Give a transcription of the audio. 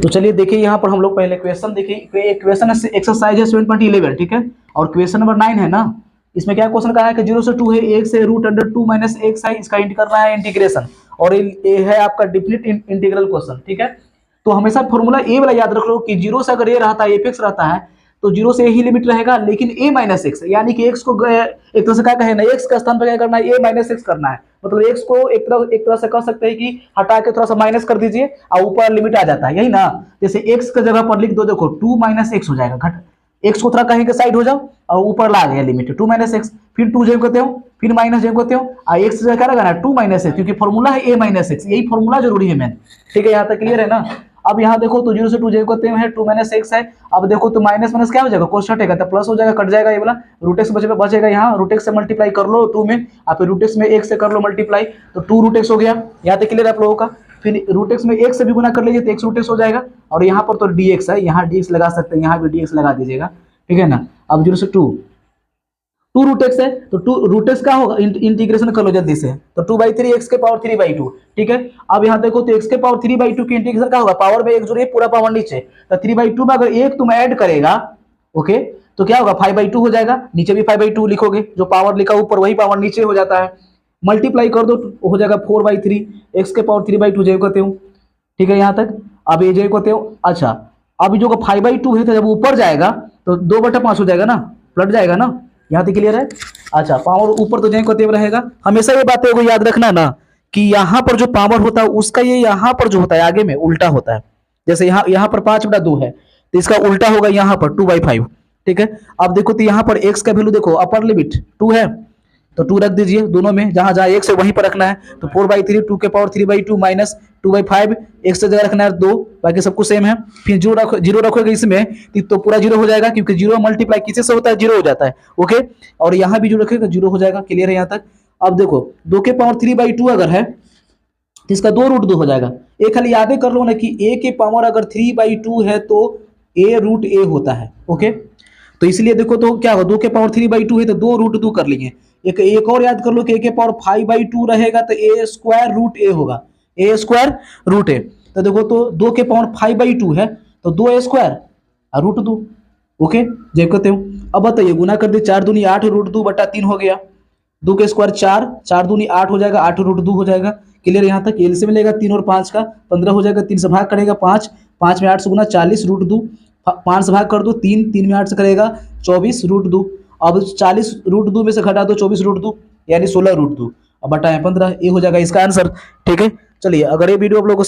तो चलिए देखिए यहाँ पर हम लोग पहले क्वेश्चन देखिए, क्वेश्चन एक्सरसाइज है 7.11, ठीक है। और क्वेश्चन नंबर 9 है ना, इसमें क्या क्वेश्चन कहा है कि 0 से 2 है, 1 से √2 - x है, इसका करना है इंटीग्रेशन। और ये है आपका डिफिनिट इंटीग्रल क्वेश्चन, ठीक है। तो हमेशा फॉर्मूला ए वाला याद रख लो कि 0 से अगर ए रहता है, f(x) रहता है, तो 0 से ही लिमिट रहेगा, लेकिन a - x यानी कि x को एक तरह से क्या कहे ना, x के स्थान पर क्या करना है, a - x करना है। मतलब x को एक तरह से कह सकते हैं कि हटा के थोड़ा सा माइनस कर दीजिए और ऊपर लिमिट आ जाता है, यही ना। जैसे x की जगह पर लिख दो, देखो 2 - x हो जाएगा, घट x को थोड़ा कहीं के साइड हो जाओ और ऊपर ला गया लिमिट 2 - x, फिर 2 जेम करते हो, फिर माइनस जेम करते हो, और x जगह क्या लगाना है 2 - x, क्योंकि फॉर्मूला है a - x, यही फॉर्मूला जरूरी है मैन, ठीक है। यहाँ तक क्लियर है ना। अब यहाँ देखो तो 0 से 2 जेम करते हैं, 2 - x है। अब देखो तो माइनस माइनस क्या हो जाएगा, कोस हटेगा तो प्लस हो जाएगा, कट जाएगा ये वाला, √x बचेगा यहाँ, √x से मल्टीप्लाई कर लो 2 में, और फिर √x में 1 से कर लो मल्टीप्लाई, तो 2 √x हो गया। यहाँ तक क्लियर आप लोगों का। फिर √x में 1 से भी गुना कर लीजिए तो 1 √x हो जाएगा। और यहाँ पर तो dx है, यहाँ dx लगा सकते हैं, यहाँ भी dx लगा दीजिएगा, ठीक है ना। अब 0 से 2 √x है, तो 2 √x का होगा, इंटीग्रेशन कर लो जल्दी से, तो 2/3 x के पावर 3/2, ठीक है। अब यहाँ देखो तो x के पावर 3/2 की इंटीग्रेशन क्या होगा, पावर में 1 जोड़िए, पूरा पावर नीचे, तो 3/2 में अगर 1 तुम ऐड करेगा, ओके, तो क्या होगा 5/2 हो जाएगा, नीचे भी 5/2 लिखोगे, जो पावर लिखा ऊपर वही पावर नीचे हो जाता है, मल्टीप्लाई कर दो हो जाएगा 4/3, x के पावर 3/2 जेब करते हो, ठीक है यहाँ तक। अब ये जेब करते हो, अच्छा अब जो 5/2 है, तो जब ऊपर जाएगा तो 2/5 हो जाएगा ना, पलट जाएगा ना, यहाँ तक क्लियर है। अच्छा पावर ऊपर तो जेब करते रहेगा, हमेशा ये बातें को याद रखना ना कि यहाँ पर जो पावर होता है उसका ये यहाँ पर जो होता है आगे में उल्टा होता है। जैसे यहाँ पर 5/2 है, तो इसका उल्टा होगा यहाँ पर 2/5, ठीक है। अब देखो तो यहाँ पर x का वैल्यू देखो, अपर लिमिट 2 है, तो 2 रख दीजिए दोनों में, जहां जहां x है वहीं पर रखना है, तो 4/3 2 के पावर 3/2 माइनस 2/5, x से जगह रखना है 2, बाकी सब कुछ सेम है। फिर जीरो रखोगे इसमें तो पूरा 0 हो जाएगा, क्योंकि 0 मल्टीप्लाई किसी से होता है 0 हो जाता है, ओके। और यहाँ भी 0 रखेगा 0 हो जाएगा, क्लियर है यहाँ तक। अब देखो 2 के पावर 3/2 अगर है तो इसका 2 √2 हो जाएगा। एक खाली यादें कर लो ना कि a के पावर अगर 3/2 है तो a√a होता है, ओके। तो इसलिए देखो तो क्या होगा, 2 के पावर 3/2 है तो 2 √2 कर लेंगे। एक और याद कर लो कि a के पावर 5/2 रहेगा तो a² √a होगा, a²√a। तो देखो तो 2 के पावर 5/2 है तो 2a² और √2, ओके जब कहते हो। अब बताइए गुना कर दे, 4 दूनी 8 √2/3 हो गया, 2 के स्क्वायर 4, 4 दूनी 8 हो जाएगा, 8 √2 हो जाएगा, क्लियर। यहाँ तक एलसीएम मिलेगा 3 और 5 का 15 हो जाएगा, 3 से भाग करेगा 5, 5 में 8 से गुना 40 √2, 5 से भाग कर दो 3, 3 में 8 से करेगा 24 √2। अब 40 √2 में से घटा दो 24 √2 यानी 16 √2, अब बटाएं 15, ये हो जाएगा इसका आंसर, ठीक है। चलिए अगर ये वीडियो आप लोगों को